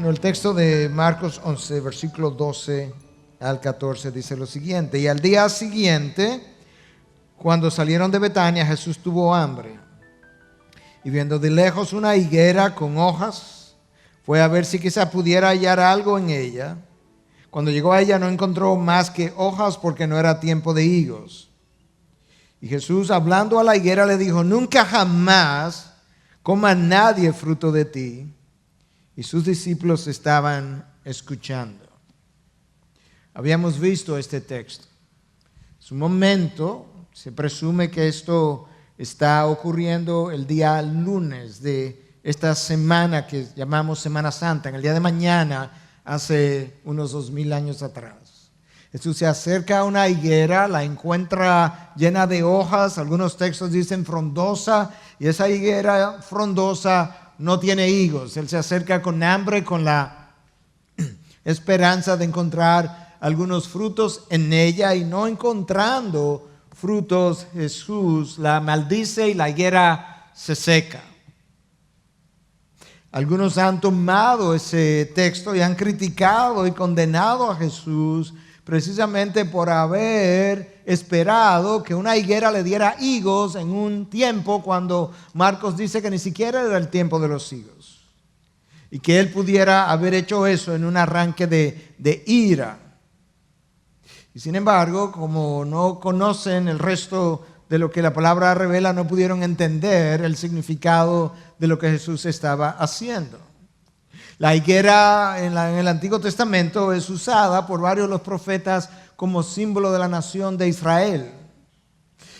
Bueno, el texto de Marcos 11, versículo 12 al 14 dice lo siguiente: y al día siguiente, cuando salieron de Betania, Jesús tuvo hambre. Y viendo de lejos una higuera con hojas, fue a ver si quizá pudiera hallar algo en ella. Cuando llegó a ella no encontró más que hojas, porque no era tiempo de higos. Y Jesús, hablando a la higuera, le dijo: nunca jamás coma nadie fruto de ti. Y sus discípulos estaban escuchando. Habíamos visto este texto. Es un momento, se presume que esto está ocurriendo el día lunes de esta semana que llamamos Semana Santa, en el día de mañana, hace unos 2000 años atrás. Jesús se acerca a una higuera, la encuentra llena de hojas, algunos textos dicen frondosa, y esa higuera frondosa no tiene higos. Él se acerca con hambre, con la esperanza de encontrar algunos frutos en ella, y no encontrando frutos, Jesús la maldice y la higuera se seca. Algunos han tomado ese texto y han criticado y condenado a Jesús precisamente por haber esperado que una higuera le diera higos en un tiempo cuando Marcos dice que ni siquiera era el tiempo de los higos, y que él pudiera haber hecho eso en un arranque de ira. Y sin embargo, como no conocen el resto de lo que la palabra revela, no pudieron entender el significado de lo que Jesús estaba haciendo. La higuera en el Antiguo Testamento es usada por varios de los profetas como símbolo de la nación de Israel.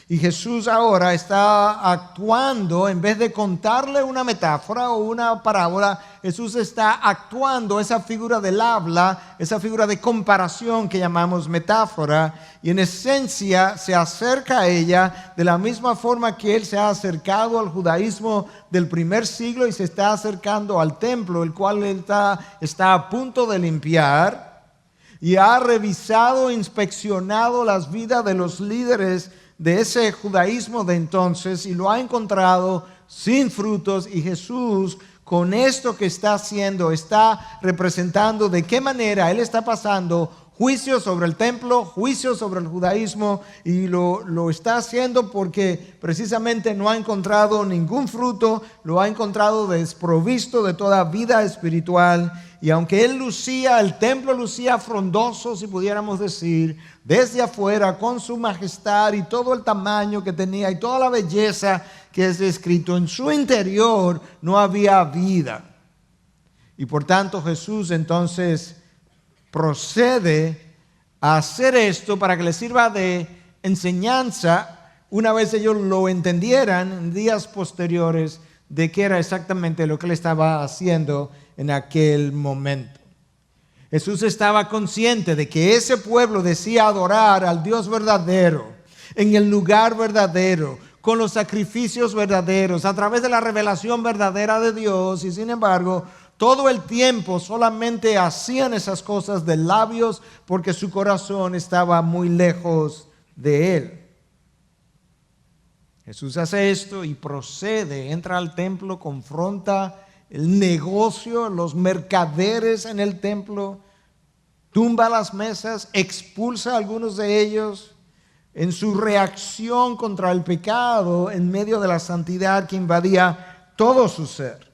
Y Jesús ahora está actuando, en vez de contarle una metáfora o una parábola, Jesús está actuando esa figura del habla, esa figura de comparación que llamamos metáfora, y en esencia se acerca a ella de la misma forma que Él se ha acercado al judaísmo del primer siglo y se está acercando al templo, el cual Él está a punto de limpiar, y ha revisado, inspeccionado las vidas de los líderes de ese judaísmo de entonces, y lo ha encontrado sin frutos. Y Jesús, con esto que está haciendo, está representando de qué manera Él está pasando juicio sobre el templo, juicio sobre el judaísmo, y lo está haciendo porque precisamente no ha encontrado ningún fruto, lo ha encontrado desprovisto de toda vida espiritual. Y aunque el templo lucía frondoso, si pudiéramos decir, desde afuera, con su majestad y todo el tamaño que tenía y toda la belleza que es descrito, en su interior no había vida. Y por tanto Jesús entonces procede a hacer esto para que les sirva de enseñanza, una vez ellos lo entendieran en días posteriores, de qué era exactamente lo que él estaba haciendo en aquel momento. Jesús estaba consciente de que ese pueblo decía adorar al Dios verdadero, en el lugar verdadero, con los sacrificios verdaderos, a través de la revelación verdadera de Dios, y sin embargo, todo el tiempo solamente hacían esas cosas de labios porque su corazón estaba muy lejos de Él. Jesús hace esto y procede, entra al templo, confronta el negocio, los mercaderes en el templo, tumba las mesas, expulsa a algunos de ellos en su reacción contra el pecado en medio de la santidad que invadía todo su ser.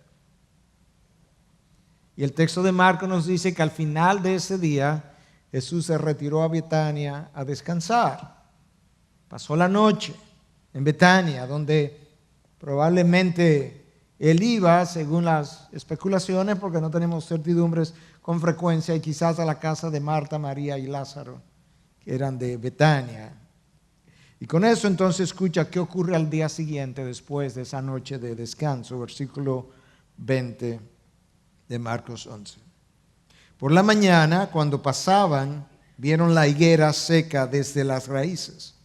Y el texto de Marcos nos dice que al final de ese día Jesús se retiró a Betania a descansar. Pasó la noche en Betania, donde probablemente Él iba, según las especulaciones, porque no tenemos certidumbres con frecuencia, y quizás a la casa de Marta, María y Lázaro, que eran de Betania. Y con eso entonces escucha qué ocurre al día siguiente después de esa noche de descanso, versículo 20 de Marcos 11. Por la mañana, cuando pasaban, vieron la higuera seca desde las raíces.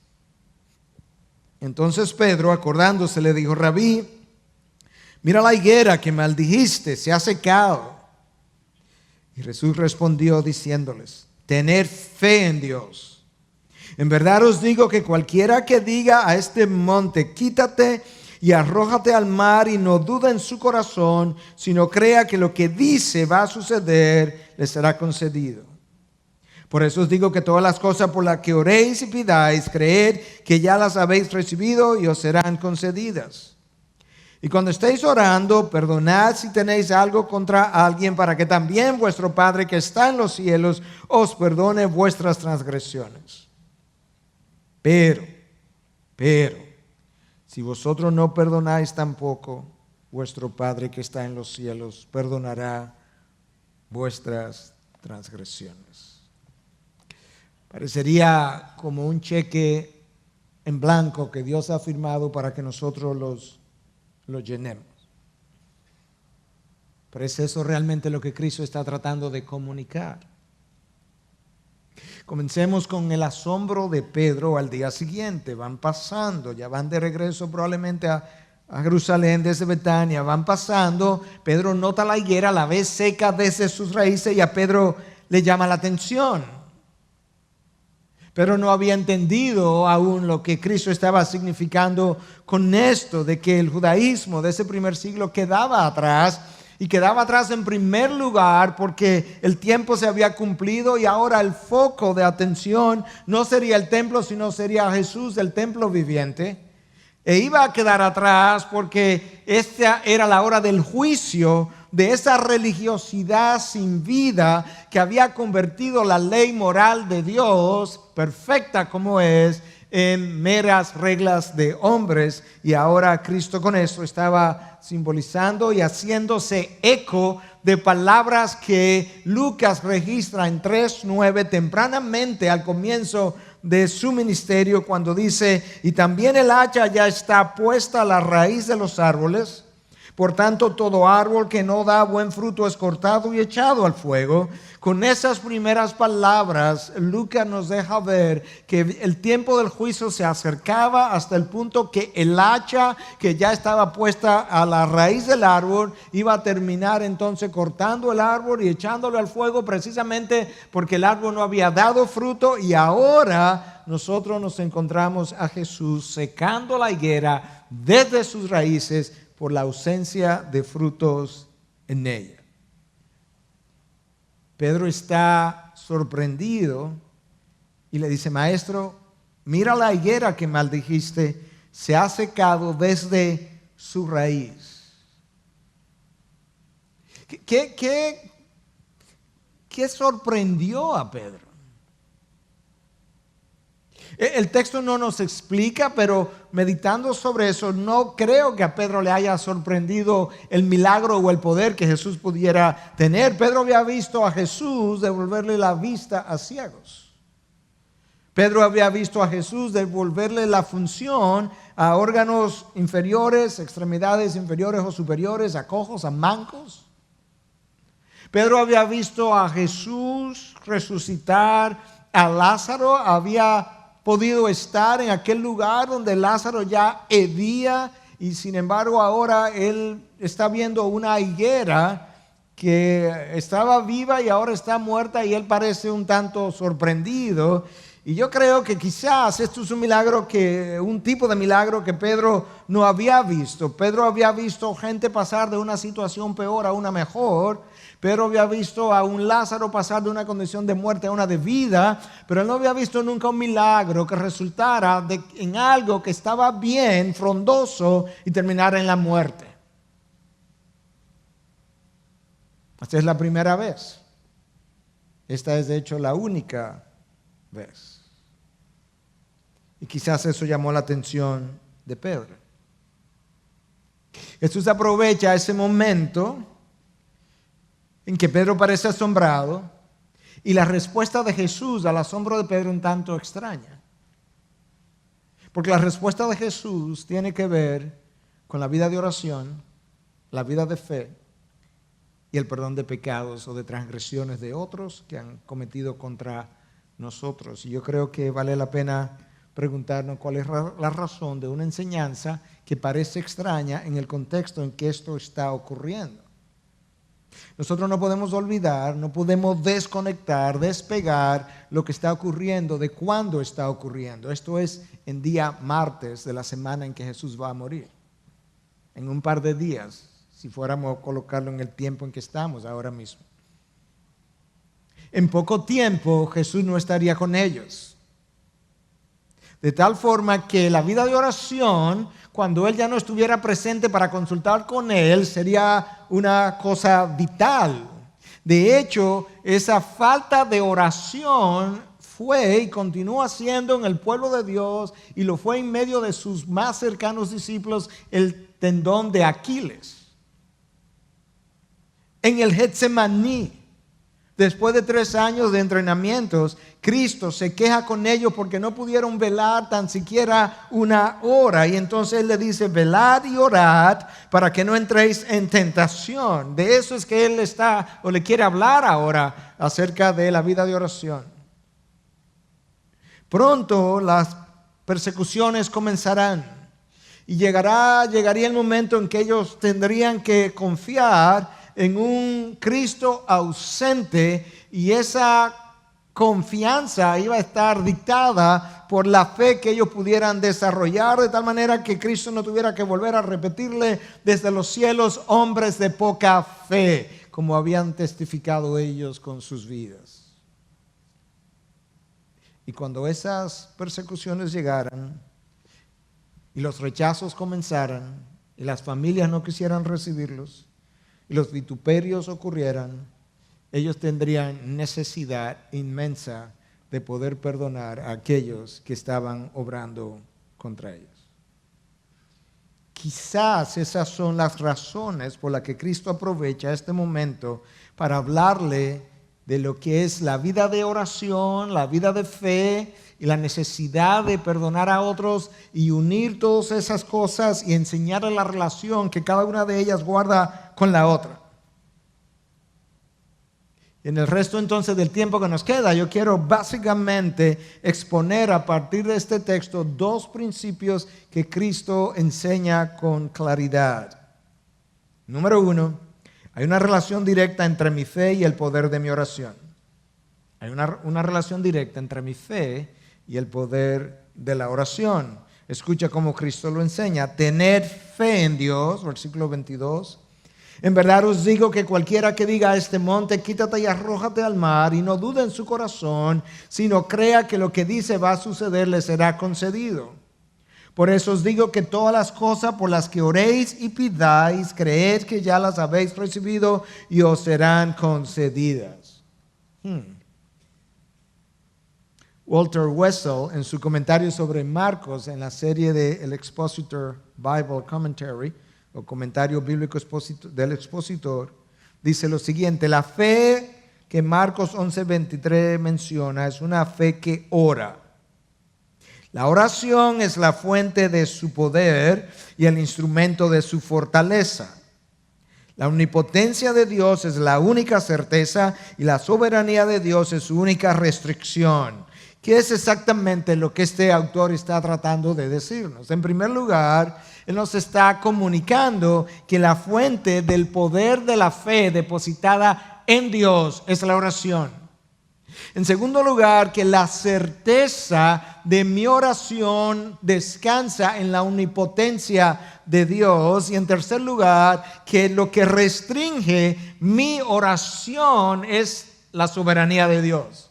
Entonces Pedro, acordándose, le dijo: Rabí, mira la higuera que maldijiste, se ha secado. Y Jesús respondió diciéndoles: tened fe en Dios. En verdad os digo que cualquiera que diga a este monte, quítate y arrójate al mar y no duda en su corazón, sino crea que lo que dice va a suceder, le será concedido. Por eso os digo que todas las cosas por las que oréis y pidáis, creed que ya las habéis recibido y os serán concedidas. Y cuando estéis orando, perdonad si tenéis algo contra alguien, para que también vuestro Padre que está en los cielos os perdone vuestras transgresiones. Pero, si vosotros no perdonáis tampoco, vuestro Padre que está en los cielos perdonará vuestras transgresiones. Parecería como un cheque en blanco que Dios ha firmado para que nosotros lo llenemos. Pero es eso realmente lo que Cristo está tratando de comunicar. Comencemos con el asombro de Pedro al día siguiente. Van pasando, ya van de regreso probablemente a Jerusalén desde Betania. Van pasando, Pedro nota la higuera, la ve seca desde sus raíces y a Pedro le llama la atención. Pero no había entendido aún lo que Cristo estaba significando con esto, de que el judaísmo de ese primer siglo quedaba atrás, y quedaba atrás en primer lugar porque el tiempo se había cumplido y ahora el foco de atención no sería el templo, sino sería Jesús, el templo viviente. E iba a quedar atrás porque esta era la hora del juicio de esa religiosidad sin vida que había convertido la ley moral de Dios, perfecta como es, en meras reglas de hombres. Y ahora Cristo con eso estaba simbolizando y haciéndose eco de palabras que Lucas registra en 3:9 tempranamente al comienzo de su ministerio, cuando dice: y también el hacha ya está puesta a la raíz de los árboles. Por tanto, todo árbol que no da buen fruto es cortado y echado al fuego. Con esas primeras palabras, Lucas nos deja ver que el tiempo del juicio se acercaba hasta el punto que el hacha que ya estaba puesta a la raíz del árbol iba a terminar entonces cortando el árbol y echándolo al fuego, precisamente porque el árbol no había dado fruto. Y ahora nosotros nos encontramos a Jesús secando la higuera desde sus raíces por la ausencia de frutos en ella. Pedro está sorprendido y le dice: maestro, mira la higuera que maldijiste, se ha secado desde su raíz. ¿Qué sorprendió a Pedro? El texto no nos explica, pero meditando sobre eso, no creo que a Pedro le haya sorprendido el milagro o el poder que Jesús pudiera tener. Pedro había visto a Jesús devolverle la vista a ciegos. Pedro había visto a Jesús devolverle la función a órganos inferiores, extremidades inferiores o superiores, a cojos, a mancos. Pedro había visto a Jesús resucitar a Lázaro, había podido estar en aquel lugar donde Lázaro ya hedía, y sin embargo ahora él está viendo una higuera que estaba viva y ahora está muerta, y él parece un tanto sorprendido. Y yo creo que quizás esto es un tipo de milagro que Pedro no había visto. Pedro había visto gente pasar de una situación peor a una mejor. Pedro había visto a un Lázaro pasar de una condición de muerte a una de vida, pero él no había visto nunca un milagro que resultara en algo que estaba bien, frondoso, y terminara en la muerte. Esta es la primera vez. Esta es de hecho la única vez. Y quizás eso llamó la atención de Pedro. Jesús aprovecha ese momento en que Pedro parece asombrado, y la respuesta de Jesús al asombro de Pedro un tanto extraña. Porque la respuesta de Jesús tiene que ver con la vida de oración, la vida de fe y el perdón de pecados o de transgresiones de otros que han cometido contra nosotros. Y yo creo que vale la pena preguntarnos cuál es la razón de una enseñanza que parece extraña en el contexto en que esto está ocurriendo. Nosotros no podemos olvidar, no podemos desconectar, despegar lo que está ocurriendo de cuándo está ocurriendo. Esto es en día martes de la semana en que Jesús va a morir. en un par de días, si fuéramos a colocarlo en el tiempo en que estamos ahora mismo. En poco tiempo Jesús no estaría con ellos. De tal forma que la vida de oración, cuando Él ya no estuviera presente para consultar con Él, sería una cosa vital. De hecho, esa falta de oración fue y continúa siendo en el pueblo de Dios, y lo fue en medio de sus más cercanos discípulos, el tendón de Aquiles. En el Getsemaní, después de 3 años de entrenamientos, Cristo se queja con ellos porque no pudieron velar tan siquiera 1 hora. Y entonces Él le dice, velad y orad para que no entréis en tentación. De eso es que Él está o le quiere hablar ahora acerca de la vida de oración. Pronto las persecuciones comenzarán. Y llegaría el momento en que ellos tendrían que confiar en un Cristo ausente, y esa confianza iba a estar dictada por la fe que ellos pudieran desarrollar, de tal manera que Cristo no tuviera que volver a repetirle desde los cielos, hombres de poca fe, como habían testificado ellos con sus vidas. Y cuando esas persecuciones llegaran y los rechazos comenzaran y las familias no quisieran recibirlos y los vituperios ocurrieran, ellos tendrían necesidad inmensa de poder perdonar a aquellos que estaban obrando contra ellos. Quizás esas son las razones por las que Cristo aprovecha este momento para hablarle de lo que es la vida de oración, la vida de fe y la necesidad de perdonar a otros y unir todas esas cosas y enseñarle la relación que cada una de ellas guarda con la otra. En el resto entonces del tiempo que nos queda, yo quiero básicamente exponer a partir de este texto 2 principios que Cristo enseña con claridad. Número 1, hay una relación directa entre mi fe y el poder de mi oración. Hay una relación directa entre mi fe y el poder de la oración. Escucha cómo Cristo lo enseña. Tened fe en Dios, versículo 22. En verdad os digo que cualquiera que diga a este monte, quítate y arrójate al mar, y no dude en su corazón, sino crea que lo que dice va a suceder, le será concedido. Por eso os digo que todas las cosas por las que oréis y pidáis, creed que ya las habéis recibido y os serán concedidas. Walter Wessel, en su comentario sobre Marcos, en la serie de El Expositor Bible Commentary, o comentario bíblico del expositor, dice lo siguiente: la fe que Marcos 11:23 menciona es una fe que ora. La oración es la fuente de su poder y el instrumento de su fortaleza. La omnipotencia de Dios es la única certeza y la soberanía de Dios es su única restricción. ¿Qué es exactamente lo que este autor está tratando de decirnos? En primer lugar, él nos está comunicando que la fuente del poder de la fe depositada en Dios es la oración. En segundo lugar, que la certeza de mi oración descansa en la omnipotencia de Dios. Y en tercer lugar, que lo que restringe mi oración es la soberanía de Dios.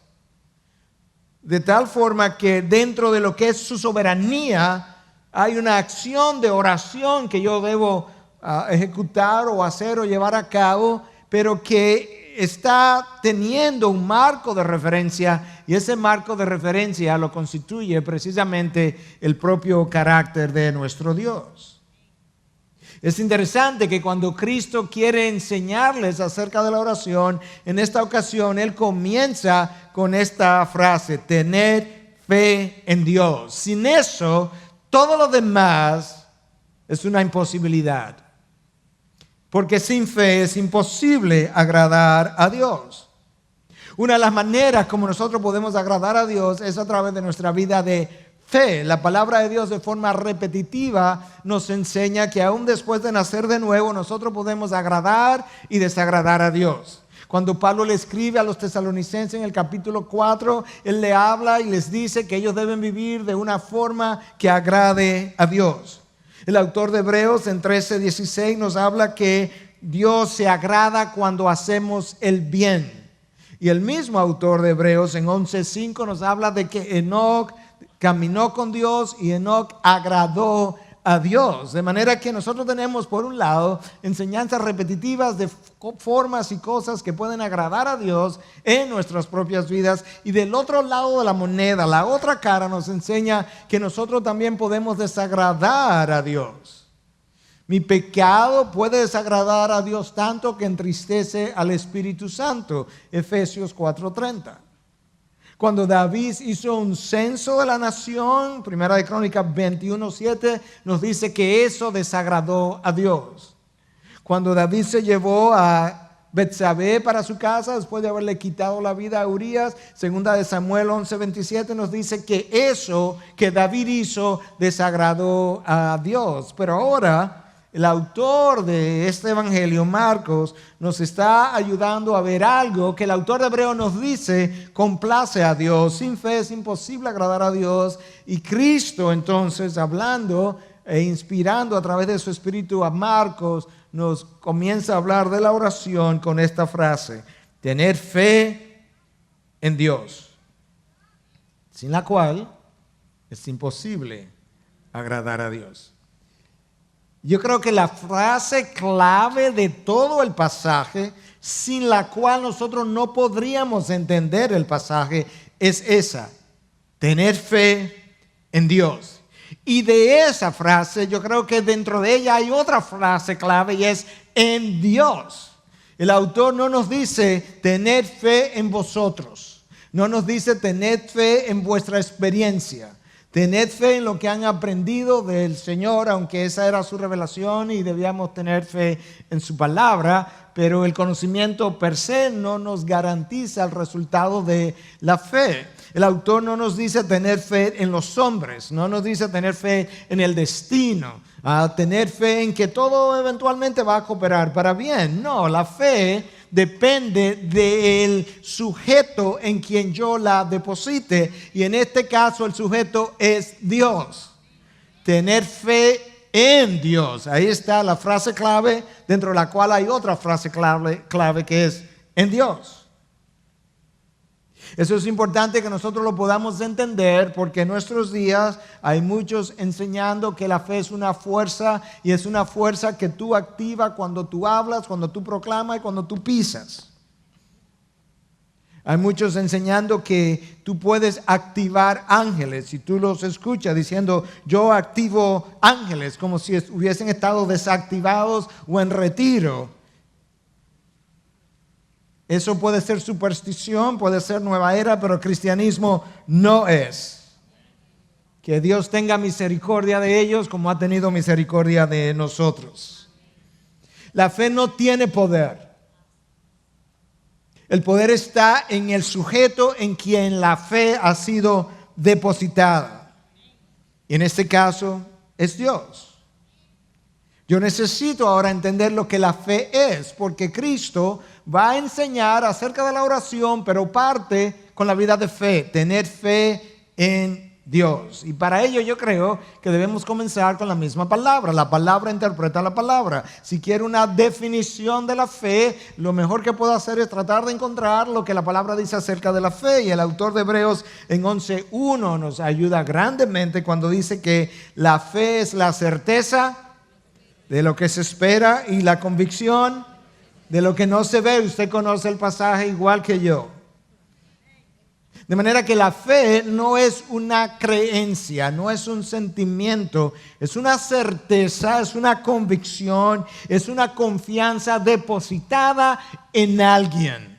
De tal forma que dentro de lo que es su soberanía hay una acción de oración que yo debo ejecutar o hacer o llevar a cabo, pero que está teniendo un marco de referencia, y ese marco de referencia lo constituye precisamente el propio carácter de nuestro Dios. Es interesante que cuando Cristo quiere enseñarles acerca de la oración, en esta ocasión Él comienza con esta frase: tened fe en Dios. Sin eso, todo lo demás es una imposibilidad. Porque sin fe es imposible agradar a Dios. Una de las maneras como nosotros podemos agradar a Dios es a través de nuestra vida de fe. La palabra de Dios de forma repetitiva nos enseña que aún después de nacer de nuevo nosotros podemos agradar y desagradar a Dios. Cuando Pablo le escribe a los tesalonicenses en el capítulo 4, él le habla y les dice que ellos deben vivir de una forma que agrade a Dios. El autor de Hebreos en 13:16 nos habla que Dios se agrada cuando hacemos el bien. Y el mismo autor de Hebreos en 11:5 nos habla de que Enoc caminó con Dios y Enoc agradó a Dios. De manera que nosotros tenemos, por un lado, enseñanzas repetitivas de formas y cosas que pueden agradar a Dios en nuestras propias vidas. Y del otro lado de la moneda, la otra cara, nos enseña que nosotros también podemos desagradar a Dios. Mi pecado puede desagradar a Dios tanto que entristece al Espíritu Santo. Efesios 4:30. Cuando David hizo un censo de la nación, Primera de Crónicas 21:7, nos dice que eso desagradó a Dios. Cuando David se llevó a Betsabé para su casa, después de haberle quitado la vida a Urías, Segunda de Samuel 11:27 nos dice que eso que David hizo desagradó a Dios. Pero ahora el autor de este evangelio, Marcos, nos está ayudando a ver algo que el autor de Hebreos nos dice complace a Dios. Sin fe es imposible agradar a Dios. Y Cristo, entonces, hablando e inspirando a través de su espíritu a Marcos, nos comienza a hablar de la oración con esta frase: tener fe en Dios, sin la cual es imposible agradar a Dios. Yo creo que la frase clave de todo el pasaje, sin la cual nosotros no podríamos entender el pasaje, es esa: tener fe en Dios. Y de esa frase, yo creo que dentro de ella hay otra frase clave y es en Dios. El autor no nos dice tener fe en vosotros, no nos dice tener fe en vuestra experiencia. Tened fe en lo que han aprendido del Señor, aunque esa era su revelación y debíamos tener fe en su palabra, pero el conocimiento per se no nos garantiza el resultado de la fe. El autor no nos dice tener fe en los hombres, no nos dice tener fe en el destino, tener fe en que todo eventualmente va a cooperar para bien. No, la fe depende del sujeto en quien yo la deposite, y en este caso el sujeto es Dios. Tener fe en Dios. Ahí está la frase clave, dentro de la cual hay otra frase clave que es en Dios. Eso es importante que nosotros lo podamos entender, porque en nuestros días hay muchos enseñando que la fe es una fuerza, y es una fuerza que tú activas cuando tú hablas, cuando tú proclamas y cuando tú pisas. Hay muchos enseñando que tú puedes activar ángeles, y tú los escuchas diciendo: yo activo ángeles, como si hubiesen estado desactivados o en retiro. Eso puede ser superstición, puede ser nueva era, pero el cristianismo no es. Que Dios tenga misericordia de ellos como ha tenido misericordia de nosotros. La fe no tiene poder. El poder está en el sujeto en quien la fe ha sido depositada. Y en este caso es Dios. Yo necesito ahora entender lo que la fe es, porque Cristo va a enseñar acerca de la oración, pero parte con la vida de fe, tener fe en Dios. Y para ello yo creo que debemos comenzar con la misma palabra. La palabra interpreta la palabra. Si quiero una definición de la fe, lo mejor que puedo hacer es tratar de encontrar lo que la palabra dice acerca de la fe. Y el autor de Hebreos en 11:1 nos ayuda grandemente cuando dice que la fe es la certeza de lo que se espera y la convicción de lo que no se ve. Usted conoce el pasaje igual que yo. De manera que la fe no es una creencia, no es un sentimiento, es una certeza, es una convicción, es una confianza depositada en alguien.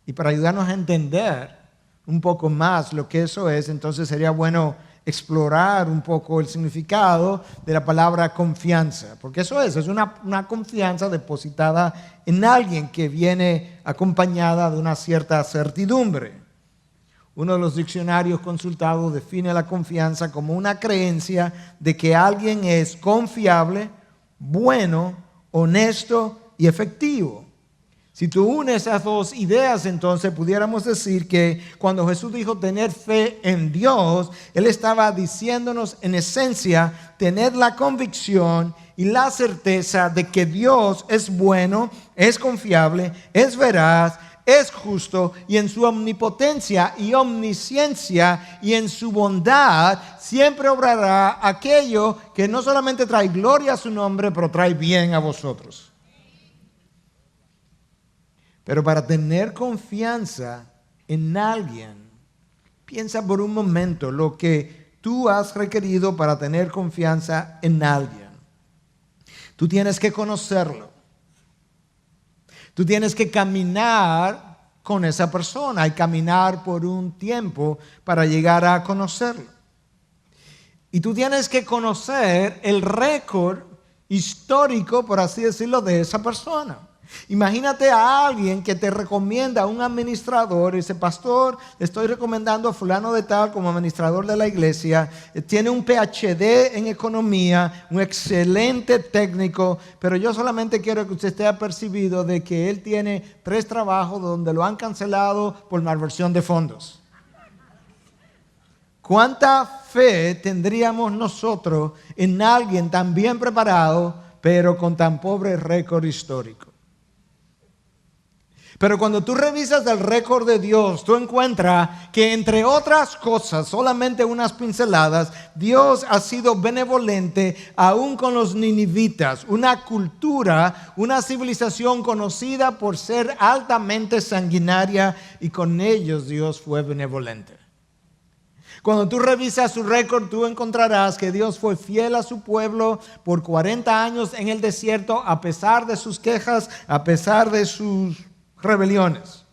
Y para ayudarnos a entender un poco más lo que eso es, entonces sería bueno explorar un poco el significado de la palabra confianza, porque eso es una confianza depositada en alguien que viene acompañada de una cierta certidumbre. Uno de los diccionarios consultados define la confianza como una creencia de que alguien es confiable, bueno, honesto y efectivo. Si tú unes esas dos ideas, entonces pudiéramos decir que cuando Jesús dijo tener fe en Dios, Él estaba diciéndonos en esencia tener la convicción y la certeza de que Dios es bueno, es confiable, es veraz, es justo, y en su omnipotencia y omnisciencia y en su bondad siempre obrará aquello que no solamente trae gloria a su nombre, pero trae bien a vosotros. Pero para tener confianza en alguien, piensa por un momento lo que tú has requerido para tener confianza en alguien. Tú tienes que conocerlo. Tú tienes que caminar con esa persona y caminar por un tiempo para llegar a conocerlo. Y tú tienes que conocer el récord histórico, por así decirlo, de esa persona. Imagínate a alguien que te recomienda a un administrador y dice: pastor, le estoy recomendando a fulano de tal como administrador de la iglesia, tiene un PhD en economía, un excelente técnico, pero yo solamente quiero que usted esté apercibido de que él tiene 3 trabajos donde lo han cancelado por malversión de fondos. ¿Cuánta fe tendríamos nosotros en alguien tan bien preparado, pero con tan pobre récord histórico? Pero cuando tú revisas el récord de Dios, tú encuentras que, entre otras cosas, solamente unas pinceladas, Dios ha sido benevolente aún con los ninivitas, una cultura, una civilización conocida por ser altamente sanguinaria, y con ellos Dios fue benevolente. Cuando tú revisas su récord, tú encontrarás que Dios fue fiel a su pueblo por 40 años en el desierto, a pesar de sus quejas, a pesar de sus rebeliones.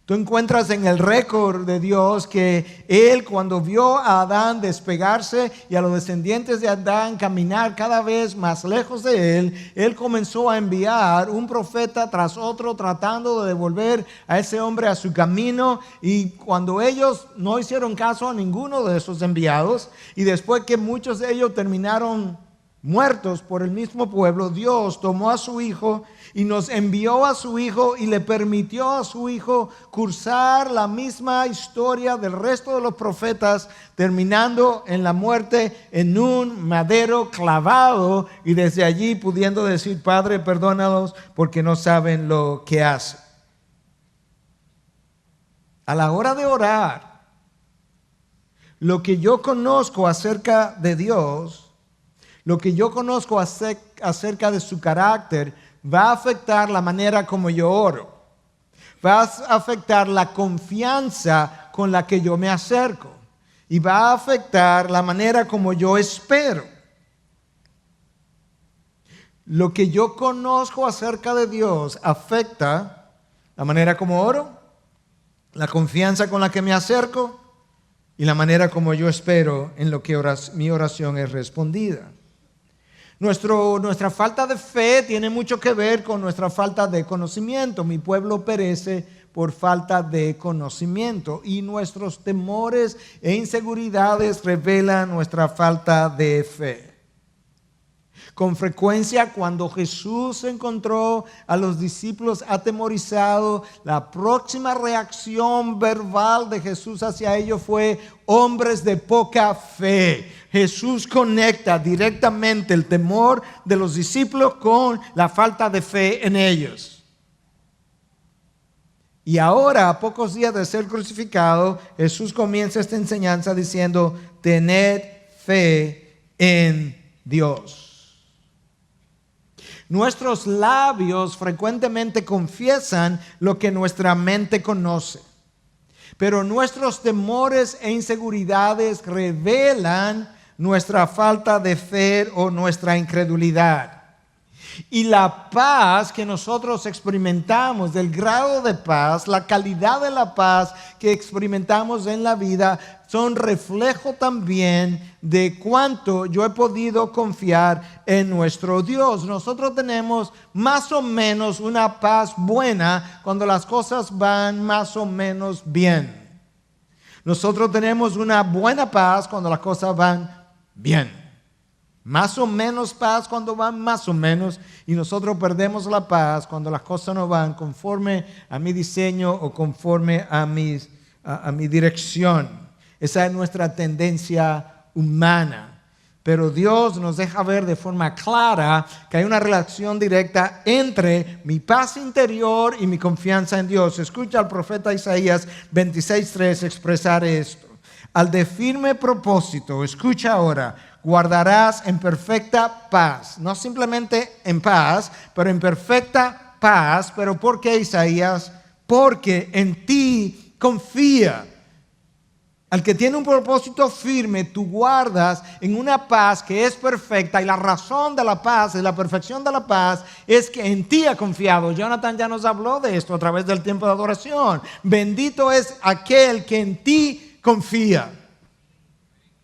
Tú encuentras en el récord de Dios que Él, cuando vio a Adán despegarse y a los descendientes de Adán caminar cada vez más lejos de Él comenzó a enviar un profeta tras otro, tratando de devolver a ese hombre a su camino. Y cuando ellos no hicieron caso a ninguno de esos enviados, y después que muchos de ellos terminaron muertos por el mismo pueblo, Dios tomó a su hijo y nos envió a su hijo y le permitió a su hijo cursar la misma historia del resto de los profetas, terminando en la muerte en un madero clavado, y desde allí pudiendo decir: Padre, perdónalos porque no saben lo que hacen. A la hora de orar, lo que yo conozco acerca de Dios, lo que yo conozco acerca de su carácter, va a afectar la manera como yo oro. Va a afectar la confianza con la que yo me acerco. Y va a afectar la manera como yo espero. Lo que yo conozco acerca de Dios afecta la manera como oro, la confianza con la que me acerco y la manera como yo espero en lo que mi oración es respondida. Nuestra falta de fe tiene mucho que ver con nuestra falta de conocimiento. Mi pueblo perece por falta de conocimiento, y nuestros temores e inseguridades revelan nuestra falta de fe. Con frecuencia, cuando Jesús encontró a los discípulos atemorizados, la próxima reacción verbal de Jesús hacia ellos fue: hombres de poca fe. Jesús conecta directamente el temor de los discípulos con la falta de fe en ellos. Y ahora, a pocos días de ser crucificado, Jesús comienza esta enseñanza diciendo: tened fe en Dios. Nuestros labios frecuentemente confiesan lo que nuestra mente conoce, pero nuestros temores e inseguridades revelan nuestra falta de fe o nuestra incredulidad. Y la paz que nosotros experimentamos, el grado de paz, la calidad de la paz que experimentamos en la vida, son reflejo también de cuánto yo he podido confiar en nuestro Dios. Nosotros tenemos más o menos una paz buena cuando las cosas van más o menos bien. Nosotros tenemos una buena paz cuando las cosas van bien. Más o menos paz cuando van más o menos, y nosotros perdemos la paz cuando las cosas no van conforme a mi diseño o conforme a mi dirección. Esa es nuestra tendencia humana. Pero Dios nos deja ver de forma clara que hay una relación directa entre mi paz interior y mi confianza en Dios. Escucha al profeta Isaías 26:3 expresar esto. Al de firme propósito, escucha ahora, guardarás en perfecta paz. No simplemente en paz, pero en perfecta paz. ¿Pero por qué, Isaías? Porque en ti confía. Al que tiene un propósito firme, tú guardas en una paz que es perfecta, y la razón de la paz, de la perfección de la paz, es que en ti ha confiado. Jonathan ya nos habló de esto a través del tiempo de adoración. Bendito es aquel que en ti confía.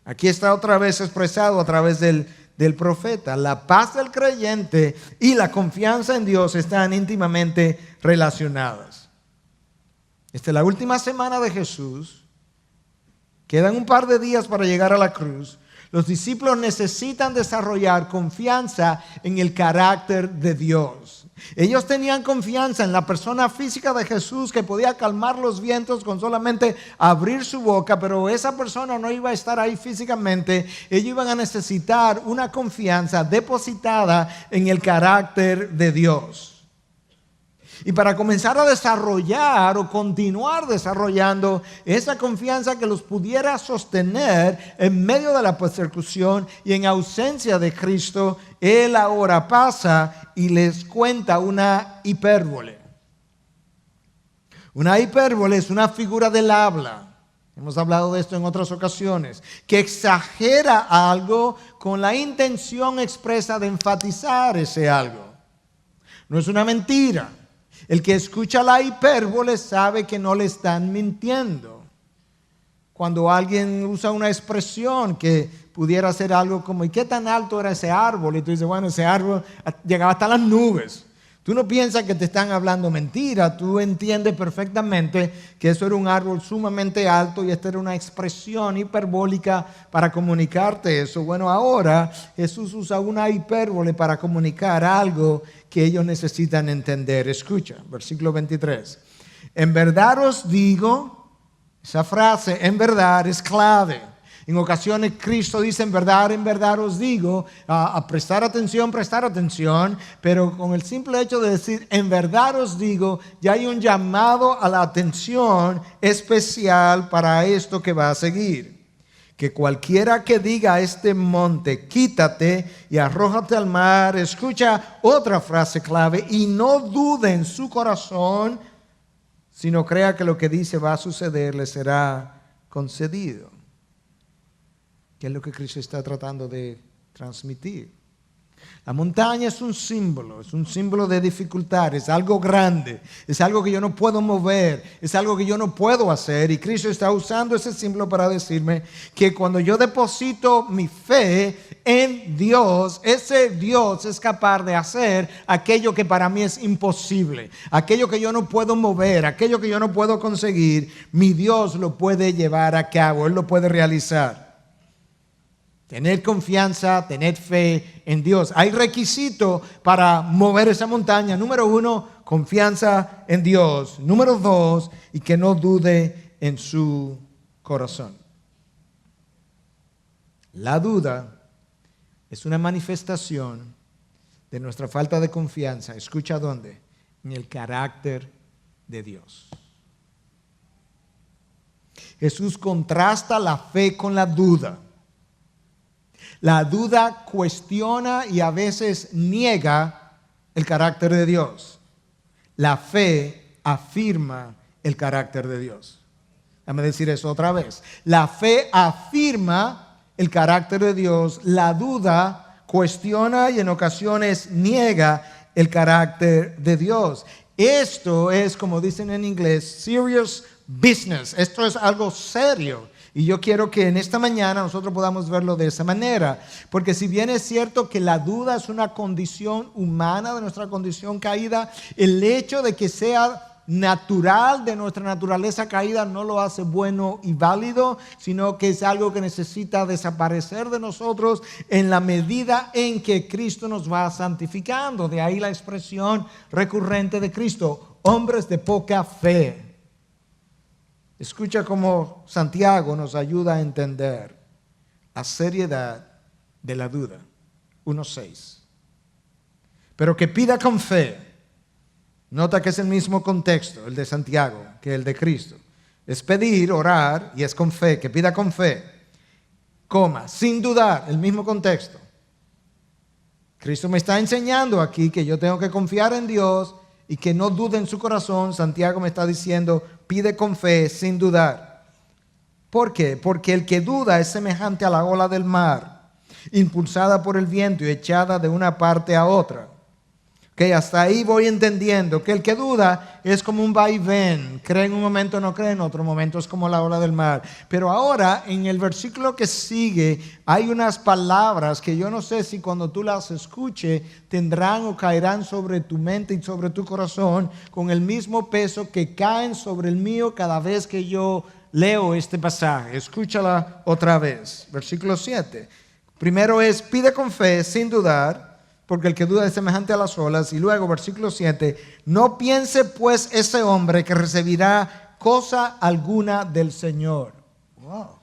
Aquí está otra vez expresado a través del profeta. La paz del creyente y la confianza en Dios están íntimamente relacionadas. Esta es la última semana de Jesús. Quedan un par de días para llegar a la cruz. Los discípulos necesitan desarrollar confianza en el carácter de Dios. Ellos tenían confianza en la persona física de Jesús, que podía calmar los vientos con solamente abrir su boca, pero esa persona no iba a estar ahí físicamente. Ellos iban a necesitar una confianza depositada en el carácter de Dios. Y para comenzar a desarrollar o continuar desarrollando esa confianza que los pudiera sostener en medio de la persecución y en ausencia de Cristo, Él ahora pasa y les cuenta una hipérbole. Una hipérbole es una figura del habla. Hemos hablado de esto en otras ocasiones, que exagera algo con la intención expresa de enfatizar ese algo. No es una mentira. El que escucha la hipérbole sabe que no le están mintiendo. Cuando alguien usa una expresión que pudiera ser algo como, ¿y qué tan alto era ese árbol? Y tú dices, bueno, ese árbol llegaba hasta las nubes. Tú no piensas que te están hablando mentira. Tú entiendes perfectamente que eso era un árbol sumamente alto y esta era una expresión hiperbólica para comunicarte eso. Bueno, ahora Jesús usa una hipérbole para comunicar algo que ellos necesitan entender. Escucha, versículo 23. En verdad os digo, esa frase, en verdad, es clave. En ocasiones Cristo dice, en verdad os digo, a prestar atención, pero con el simple hecho de decir, en verdad os digo, ya hay un llamado a la atención especial para esto que va a seguir. Que cualquiera que diga a este monte, quítate y arrójate al mar, escucha otra frase clave, y no dude en su corazón, sino crea que lo que dice va a suceder, le será concedido. ¿Qué es lo que Cristo está tratando de transmitir? La montaña es un símbolo de dificultad, es algo grande, es algo que yo no puedo mover, es algo que yo no puedo hacer. Y Cristo está usando ese símbolo para decirme que cuando yo deposito mi fe en Dios, ese Dios es capaz de hacer aquello que para mí es imposible, aquello que yo no puedo mover, aquello que yo no puedo conseguir, mi Dios lo puede llevar a cabo, Él lo puede realizar. Tener confianza, tener fe en Dios. Hay requisito para mover esa montaña. Número 1, confianza en Dios. Número 2, y que no dude en su corazón. La duda es una manifestación de nuestra falta de confianza. ¿Escucha dónde? En el carácter de Dios. Jesús contrasta la fe con la duda. La duda cuestiona y a veces niega el carácter de Dios. La fe afirma el carácter de Dios. Déjame decir eso otra vez. La fe afirma el carácter de Dios. La duda cuestiona y en ocasiones niega el carácter de Dios. Esto es, como dicen en inglés, serious business. Esto es algo serio. Y yo quiero que en esta mañana nosotros podamos verlo de esa manera. Porque si bien es cierto que la duda es una condición humana de nuestra condición caída, el hecho de que sea natural de nuestra naturaleza caída no lo hace bueno y válido, sino que es algo que necesita desaparecer de nosotros en la medida en que Cristo nos va santificando. De ahí la expresión recurrente de Cristo, hombres de poca fe. Escucha cómo Santiago nos ayuda a entender la seriedad de la duda. 1:6. Pero que pida con fe. Nota que es el mismo contexto, el de Santiago, que el de Cristo. Es pedir, orar, y es con fe, que pida con fe, sin dudar, el mismo contexto. Cristo me está enseñando aquí que yo tengo que confiar en Dios y que no dude en su corazón. Santiago me está diciendo, pide con fe, sin dudar. ¿Por qué? Porque el que duda es semejante a la ola del mar, impulsada por el viento y echada de una parte a otra. Okay, hasta ahí voy entendiendo que el que duda es como un vaivén, cree en un momento, no cree en otro momento, es como la ola del mar. Pero ahora en el versículo que sigue hay unas palabras que yo no sé si cuando tú las escuches tendrán o caerán sobre tu mente y sobre tu corazón con el mismo peso que caen sobre el mío cada vez que yo leo este pasaje. Escúchala otra vez, versículo 7. Primero es, pide con fe, sin dudar, porque el que duda es semejante a las olas. Y luego, versículo 7, no piense pues ese hombre que recibirá cosa alguna del Señor. Wow.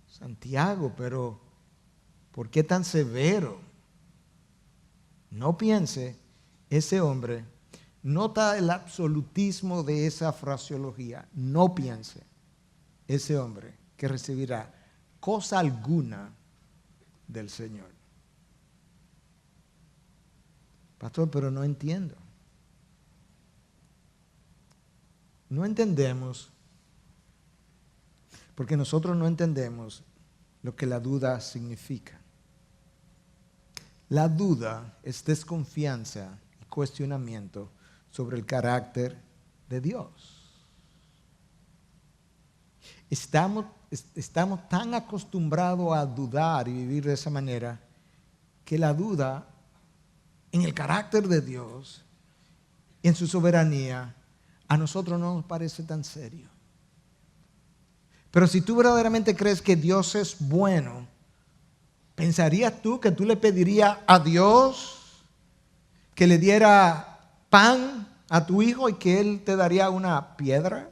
Santiago, pero ¿por qué tan severo? No piense ese hombre. Nota el absolutismo de esa fraseología. No piense ese hombre que recibirá cosa alguna del Señor. Pastor, pero no entiendo. No entendemos, porque nosotros no entendemos lo que la duda significa. La duda es desconfianza y cuestionamiento sobre el carácter de Dios. Estamos tan acostumbrados a dudar y vivir de esa manera que la duda en el carácter de Dios y en su soberanía a nosotros no nos parece tan serio. Pero si tú verdaderamente crees que Dios es bueno, ¿pensarías tú que tú le pedirías a Dios que le diera pan a tu hijo y que Él te daría una piedra?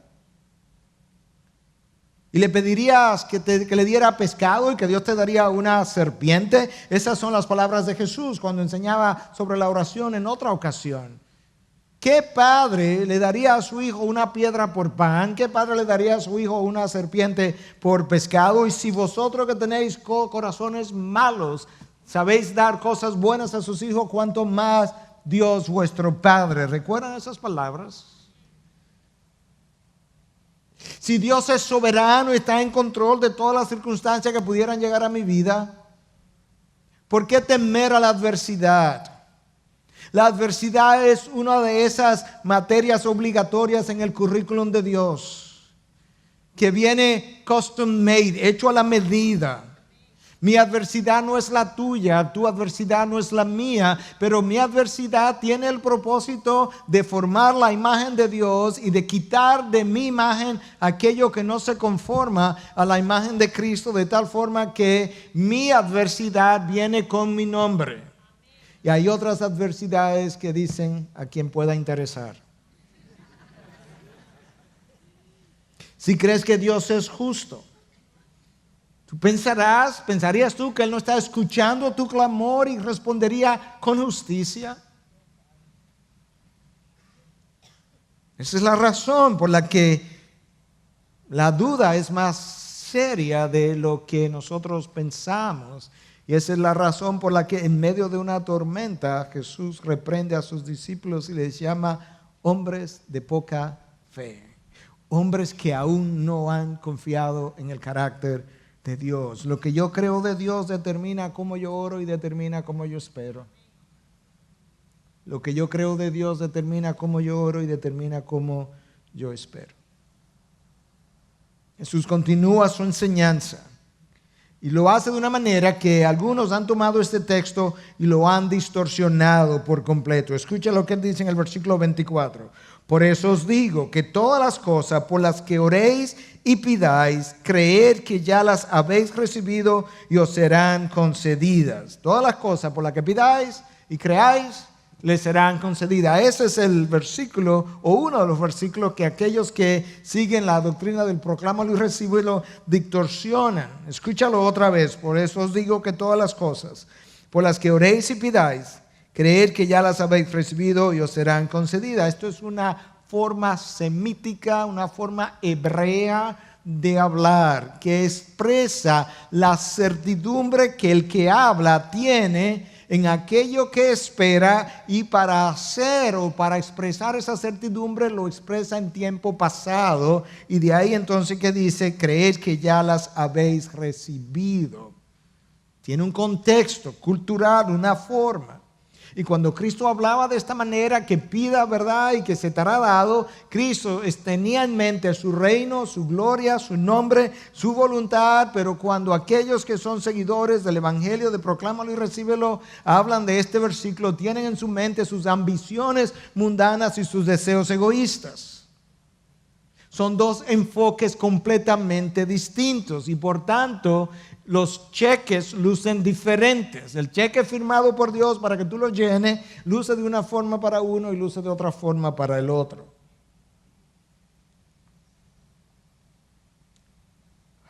¿Y le pedirías que le diera pescado y que Dios te daría una serpiente? Esas son las palabras de Jesús cuando enseñaba sobre la oración en otra ocasión. ¿Qué padre le daría a su hijo una piedra por pan? ¿Qué padre le daría a su hijo una serpiente por pescado? Y si vosotros que tenéis corazones malos sabéis dar cosas buenas a sus hijos, ¿cuánto más Dios vuestro Padre? ¿Recuerdan esas palabras? Si Dios es soberano y está en control de todas las circunstancias que pudieran llegar a mi vida, ¿por qué temer a la adversidad? La adversidad es una de esas materias obligatorias en el currículum de Dios, que viene custom made, hecho a la medida. Mi adversidad no es la tuya, tu adversidad no es la mía, pero mi adversidad tiene el propósito de formar la imagen de Dios y de quitar de mi imagen aquello que no se conforma a la imagen de Cristo, de tal forma que mi adversidad viene con mi nombre. Y hay otras adversidades que dicen a quien pueda interesar. Si crees que Dios es justo, ¿pensarías tú que Él no está escuchando tu clamor y respondería con justicia? Esa es la razón por la que la duda es más seria de lo que nosotros pensamos. Y esa es la razón por la que en medio de una tormenta Jesús reprende a sus discípulos y les llama hombres de poca fe. Hombres que aún no han confiado en el carácter de Dios. Lo que yo creo de Dios determina cómo yo oro y determina cómo yo espero. Lo que yo creo de Dios determina cómo yo oro y determina cómo yo espero. Jesús continúa su enseñanza Y lo hace de una manera que algunos han tomado este texto y lo han distorsionado por completo. Escucha lo que él dice en el versículo 24. Por eso os digo que todas las cosas por las que oréis y pidáis, creed que ya las habéis recibido y os serán concedidas. Todas las cosas por las que pidáis y creáis, les serán concedidas. Ese es el versículo, o uno de los versículos que aquellos que siguen la doctrina del proclámalo y recíbelo distorsionan. Escúchalo otra vez. Por eso os digo que todas las cosas por las que oréis y pidáis, creed que ya las habéis recibido y os serán concedidas. Esto es una forma semítica, una forma hebrea de hablar, que expresa la certidumbre que el que habla tiene en aquello que espera, y para hacer o para expresar esa certidumbre lo expresa en tiempo pasado, y de ahí entonces que dice, creed que ya las habéis recibido. Tiene un contexto cultural, una forma. Y cuando Cristo hablaba de esta manera, que pida verdad y que se te hará dado, Cristo tenía en mente su reino, su gloria, su nombre, su voluntad. Pero cuando aquellos que son seguidores del Evangelio de proclámalo y recíbelo hablan de este versículo, tienen en su mente sus ambiciones mundanas y sus deseos egoístas. Son dos enfoques completamente distintos y por tanto los cheques lucen diferentes. El cheque firmado por Dios para que tú lo llenes luce de una forma para uno y luce de otra forma para el otro.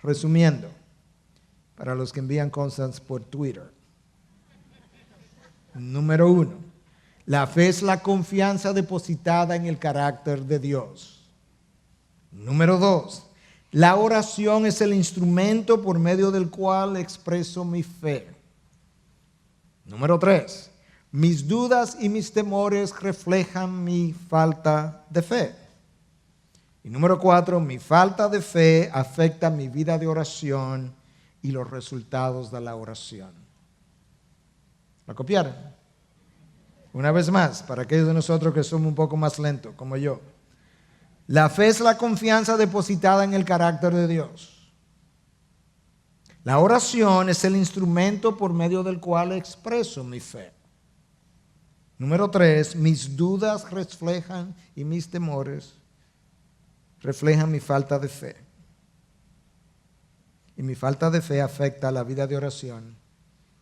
Resumiendo, para los que envían cosas por Twitter. Número 1, la fe es la confianza depositada en el carácter de Dios. Número 2, la oración es el instrumento por medio del cual expreso mi fe. Número 3, mis dudas y mis temores reflejan mi falta de fe. Y número 4, mi falta de fe afecta mi vida de oración y los resultados de la oración. ¿Lo copiaron? Una vez más, para aquellos de nosotros que somos un poco más lentos, como yo. La fe es la confianza depositada en el carácter de Dios. La oración es el instrumento por medio del cual expreso mi fe. Número 3, mis dudas reflejan y mis temores reflejan mi falta de fe. Y mi falta de fe afecta la vida de oración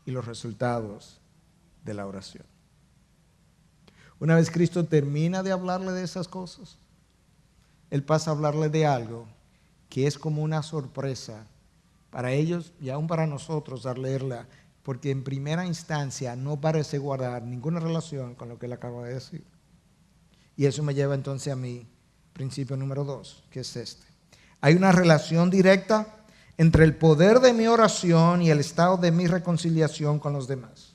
y los resultados de la oración. Una vez Cristo termina de hablarle de esas cosas, Él pasa a hablarle de algo que es como una sorpresa para ellos y aún para nosotros al leerla, porque en primera instancia no parece guardar ninguna relación con lo que Él acaba de decir. Y eso me lleva entonces a mi principio número 2, que es este. Hay una relación directa entre el poder de mi oración y el estado de mi reconciliación con los demás.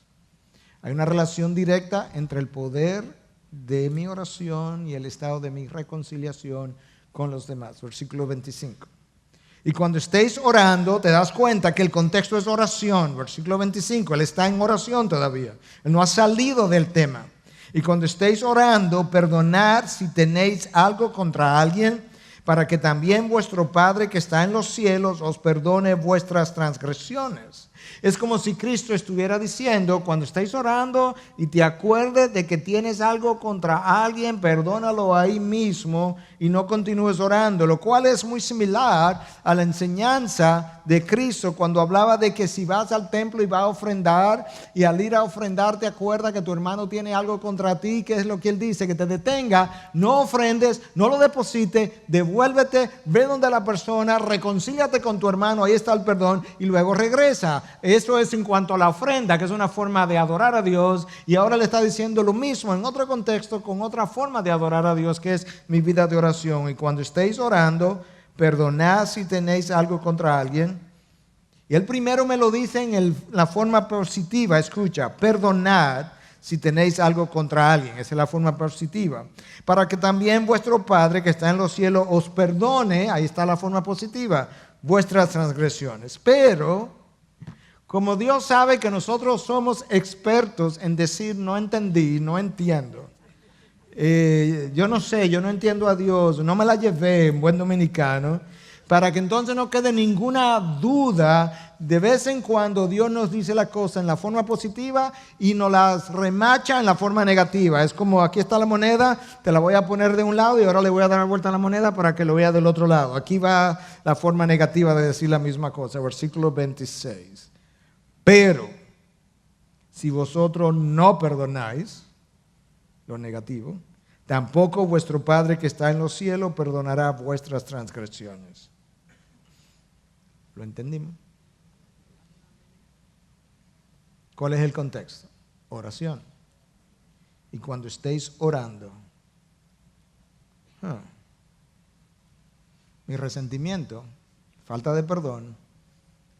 Hay una relación directa entre el poder de mi oración y el estado de mi reconciliación con los demás. Versículo 25. Y cuando estéis orando, te das cuenta que el contexto es oración. Versículo 25, Él está en oración todavía. Él no ha salido del tema. Y cuando estéis orando, perdonad si tenéis algo contra alguien, para que también vuestro Padre que está en los cielos os perdone vuestras transgresiones. Es como si Cristo estuviera diciendo, cuando estéis orando y te acuerdes de que tienes algo contra alguien, perdónalo ahí mismo y no continúes orando. Lo cual es muy similar a la enseñanza de Cristo cuando hablaba de que si vas al templo y vas a ofrendar, y al ir a ofrendar te acuerdas que tu hermano tiene algo contra ti, que es lo que Él dice, que te detenga, no ofrendes, no lo deposites, devuélvete, ve donde la persona, reconcíliate con tu hermano, ahí está el perdón, y luego regresa. Eso es en cuanto a la ofrenda, que es una forma de adorar a Dios, y ahora le está diciendo lo mismo en otro contexto, con otra forma de adorar a Dios, que es mi vida de oración. Y cuando estéis orando, perdonad si tenéis algo contra alguien. Y Él primero me lo dice en la forma positiva, escucha, perdonad si tenéis algo contra alguien, esa es la forma positiva, para que también vuestro Padre que está en los cielos os perdone, ahí está la forma positiva, vuestras transgresiones. Pero como Dios sabe que nosotros somos expertos en decir no entendí, no entiendo, yo no sé, yo no entiendo a Dios, no me la llevé en buen dominicano, para que entonces no quede ninguna duda de vez en cuando Dios nos dice la cosa en la forma positiva y nos las remacha en la forma negativa. Es como, aquí está la moneda, te la voy a poner de un lado y ahora le voy a dar la vuelta a la moneda para que lo vea del otro lado. Aquí va la forma negativa de decir la misma cosa. Versículo 26. Pero si vosotros no perdonáis, lo negativo, tampoco vuestro Padre que está en los cielos perdonará vuestras transgresiones. ¿Lo entendimos? ¿Cuál es el contexto? Oración. Y cuando estéis orando, mi resentimiento, falta de perdón,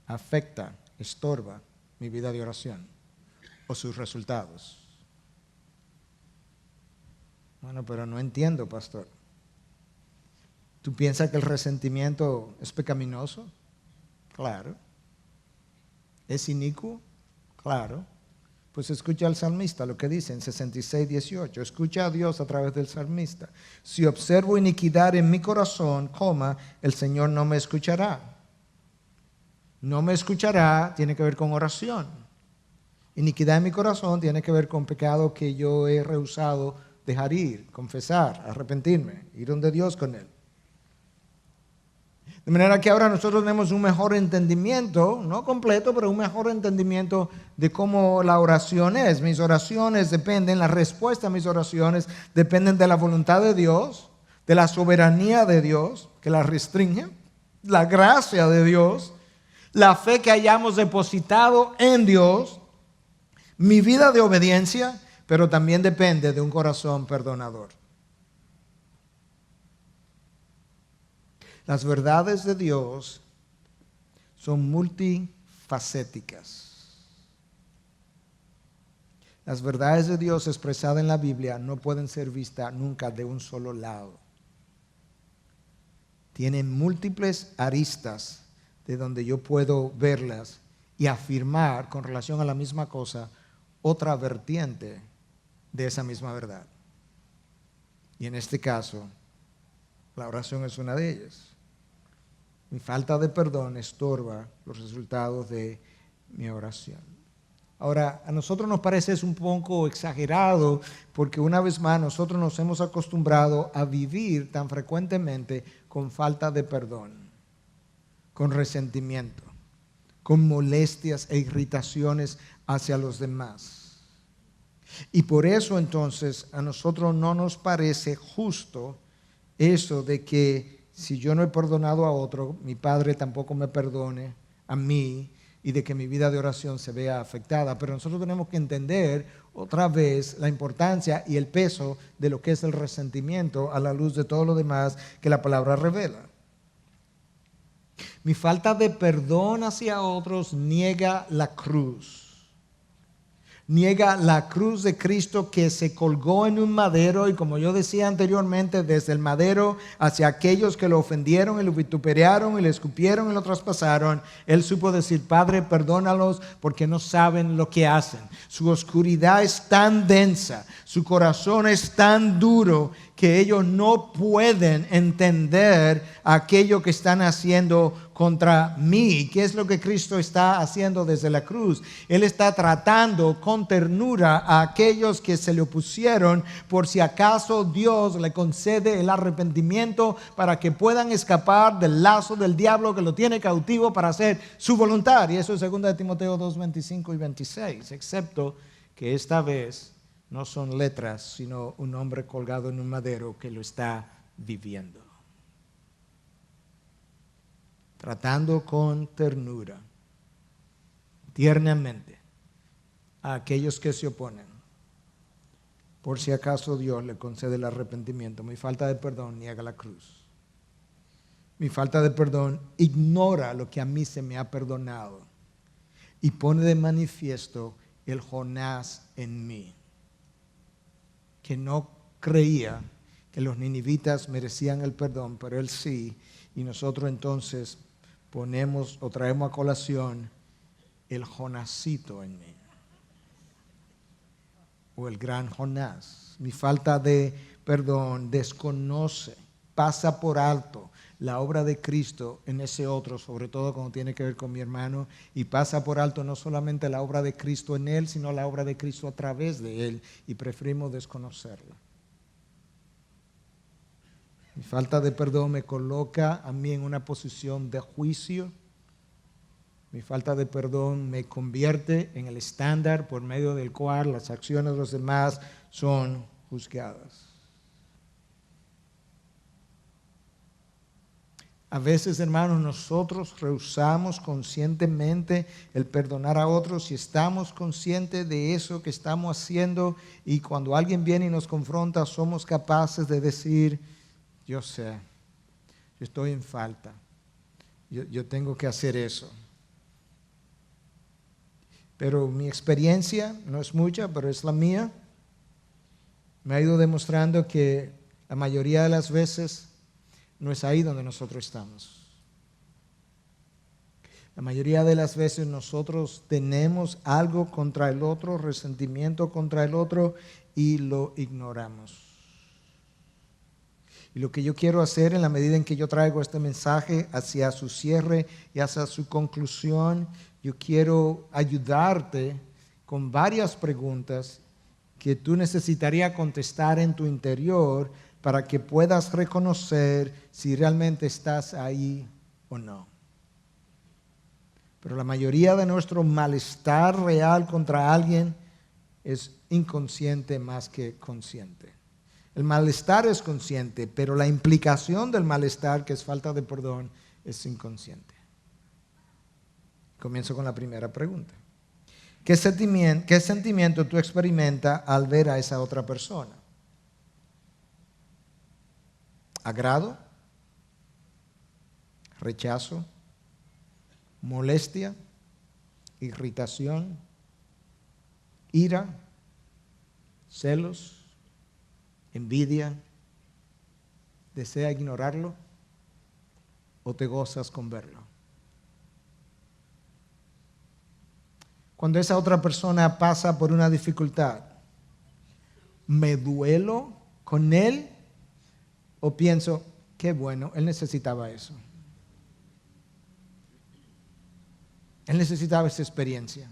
afecta, estorba mi vida de oración o sus resultados. Bueno, pero no entiendo, pastor. ¿Tú piensas que el resentimiento es pecaminoso? Claro. ¿Es inicuo? Claro. Pues escucha al salmista lo que dice en 66:18. Escucha a Dios a través del salmista. Si observo iniquidad en mi corazón, el Señor no me escuchará. No me escuchará tiene que ver con oración. Iniquidad en mi corazón tiene que ver con pecado que yo he rehusado dejar ir, confesar, arrepentirme, ir donde Dios con él. De manera que ahora nosotros tenemos un mejor entendimiento, no completo, pero un mejor entendimiento de cómo la oración es. Mis oraciones dependen, la respuesta a mis oraciones dependen de la voluntad de Dios, de la soberanía de Dios, que la restringe, la gracia de Dios, la fe que hayamos depositado en Dios, mi vida de obediencia, pero también depende de un corazón perdonador. Las verdades de Dios son multifacéticas. Las verdades de Dios expresadas en la Biblia no pueden ser vistas nunca de un solo lado. Tienen múltiples aristas de donde yo puedo verlas y afirmar con relación a la misma cosa otra vertiente de esa misma verdad. Y en este caso, la oración es una de ellas. Mi falta de perdón estorba los resultados de mi oración. Ahora, a nosotros nos parece es un poco exagerado porque una vez más nosotros nos hemos acostumbrado a vivir tan frecuentemente con falta de perdón, con resentimiento, con molestias e irritaciones hacia los demás. Y por eso entonces a nosotros no nos parece justo eso de que si yo no he perdonado a otro, mi Padre tampoco me perdone a mí y de que mi vida de oración se vea afectada. Pero nosotros tenemos que entender otra vez la importancia y el peso de lo que es el resentimiento a la luz de todo lo demás que la palabra revela. Mi falta de perdón hacia otros niega la cruz. Niega la cruz de Cristo que se colgó en un madero y como yo decía anteriormente, desde el madero hacia aquellos que lo ofendieron y lo vituperaron y le escupieron y lo traspasaron, Él supo decir, Padre, perdónalos porque no saben lo que hacen. Su oscuridad es tan densa, su corazón es tan duro que ellos no pueden entender aquello que están haciendo contra mí. ¿Qué es lo que Cristo está haciendo desde la cruz? Él está tratando con ternura a aquellos que se le opusieron por si acaso Dios le concede el arrepentimiento para que puedan escapar del lazo del diablo que lo tiene cautivo para hacer su voluntad. Y eso es 2 Timoteo 2, 25 y 26, excepto que esta vez no son letras, sino un hombre colgado en un madero que lo está viviendo. Tratando con ternura, tiernamente, a aquellos que se oponen, por si acaso Dios le concede el arrepentimiento. Mi falta de perdón niega la cruz. Mi falta de perdón ignora lo que a mí se me ha perdonado y pone de manifiesto el Jonás en mí, que no creía que los ninivitas merecían el perdón, pero él sí, y nosotros entonces ponemos o traemos a colación el Jonasito en mí, o el gran Jonás. Mi falta de perdón desconoce pasa por alto la obra de Cristo en ese otro, sobre todo cuando tiene que ver con mi hermano, y pasa por alto no solamente la obra de Cristo en él, sino la obra de Cristo a través de él, y preferimos desconocerla. Mi falta de perdón me coloca a mí en una posición de juicio. Mi falta de perdón me convierte en el estándar por medio del cual las acciones de los demás son juzgadas. A veces, hermanos, nosotros rehusamos conscientemente el perdonar a otros y estamos conscientes de eso que estamos haciendo, y cuando alguien viene y nos confronta somos capaces de decir: yo sé, yo estoy en falta, yo tengo que hacer eso. Pero mi experiencia, no es mucha, pero es la mía, me ha ido demostrando que la mayoría de las veces no es ahí donde nosotros estamos. La mayoría de las veces nosotros tenemos algo contra el otro, resentimiento contra el otro, y lo ignoramos. Y lo que yo quiero hacer, en la medida en que yo traigo este mensaje hacia su cierre y hacia su conclusión, yo quiero ayudarte con varias preguntas que tú necesitarías contestar en tu interior para que puedas reconocer si realmente estás ahí o no. Pero la mayoría de nuestro malestar real contra alguien es inconsciente más que consciente. El malestar es consciente, pero la implicación del malestar, que es falta de perdón, es inconsciente. Comienzo con la primera pregunta. ¿Qué sentimiento tú experimentas al ver a esa otra persona? ¿Agrado? ¿Rechazo? ¿Molestia? ¿Irritación? ¿Ira? ¿Celos? ¿Envidia? ¿Desea ignorarlo? ¿O te gozas con verlo? Cuando esa otra persona pasa por una dificultad, ¿me duelo con él? ¿O pienso, qué bueno, él necesitaba eso? Él necesitaba esa experiencia.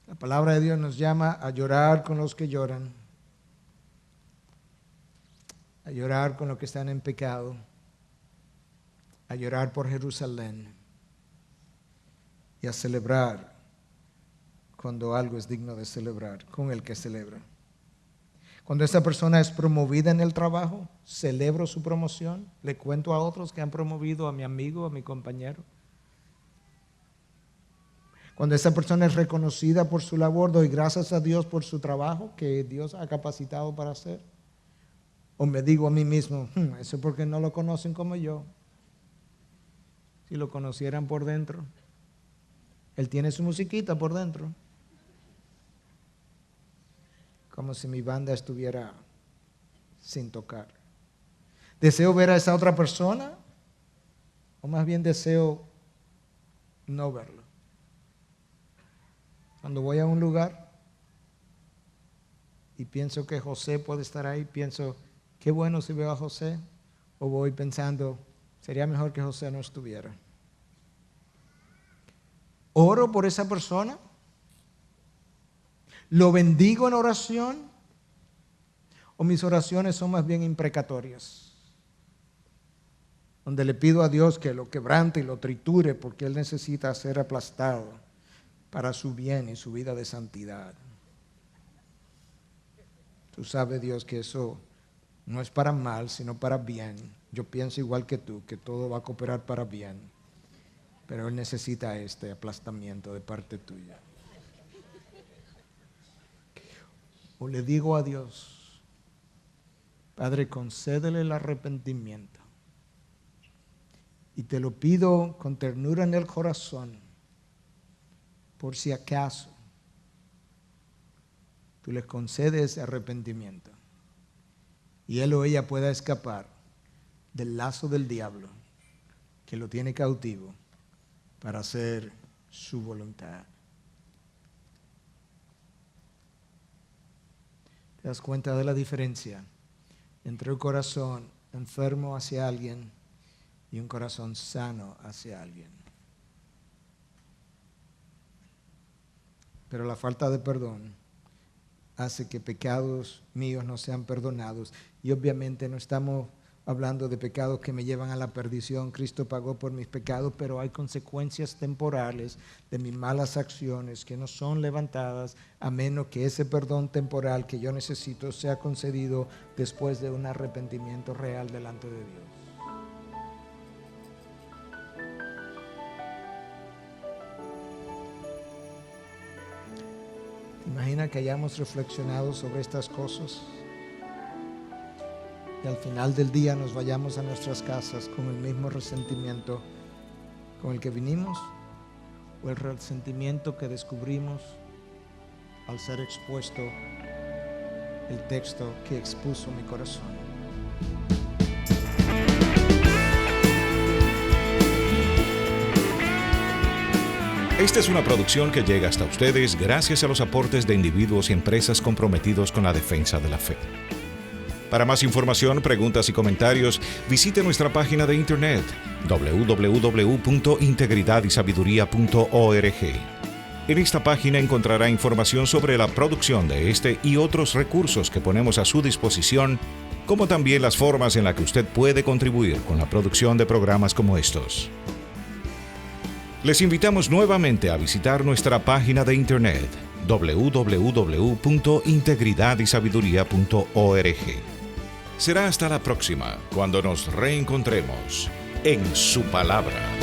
La palabra de Dios nos llama a llorar con los que lloran, a llorar con los que están en pecado, a llorar por Jerusalén y a celebrar cuando algo es digno de celebrar con el que celebra. Cuando esa persona es promovida en el trabajo, celebro su promoción, le cuento a otros que han promovido a mi amigo, a mi compañero. Cuando esa persona es reconocida por su labor, doy gracias a Dios por su trabajo que Dios ha capacitado para hacer. O me digo a mí mismo, eso es porque no lo conocen como yo. Si lo conocieran por dentro. Él tiene su musiquita por dentro. Como si mi banda estuviera sin tocar. ¿Deseo ver a esa otra persona? O más bien deseo no verlo. Cuando voy a un lugar y pienso que José puede estar ahí, pienso, qué bueno si veo a José. O voy pensando, sería mejor que José no estuviera. ¿Oro por esa persona? ¿Lo bendigo en oración? ¿O mis oraciones son más bien imprecatorias? Donde le pido a Dios que lo quebrante y lo triture porque Él necesita ser aplastado para su bien y su vida de santidad. Tú sabes, Dios, que eso no es para mal, sino para bien. Yo pienso igual que tú, que todo va a cooperar para bien. Pero Él necesita este aplastamiento de parte tuya. O le digo a Dios, Padre, concédele el arrepentimiento. Y te lo pido con ternura en el corazón, por si acaso tú le concedes ese arrepentimiento y él o ella pueda escapar del lazo del diablo que lo tiene cautivo para hacer su voluntad. ¿Te das cuenta de la diferencia entre un corazón enfermo hacia alguien y un corazón sano hacia alguien. Pero la falta de perdón hace que pecados míos no sean perdonados. Y obviamente no estamos hablando de pecados que me llevan a la perdición. Cristo pagó por mis pecados, pero hay consecuencias temporales de mis malas acciones que no son levantadas a menos que ese perdón temporal que yo necesito sea concedido después de un arrepentimiento real delante de Dios. Imagina que hayamos reflexionado sobre estas cosas y al final del día nos vayamos a nuestras casas con el mismo resentimiento con el que vinimos, o el resentimiento que descubrimos al ser expuesto el texto que expuso mi corazón. Esta es una producción que llega hasta ustedes gracias a los aportes de individuos y empresas comprometidos con la defensa de la fe. Para más información, preguntas y comentarios, visite nuestra página de internet www.integridadysabiduría.org. En esta página encontrará información sobre la producción de este y otros recursos que ponemos a su disposición, como también las formas en las que usted puede contribuir con la producción de programas como estos. Les invitamos nuevamente a visitar nuestra página de internet www.integridadysabiduría.org. Será hasta la próxima, cuando nos reencontremos en su palabra.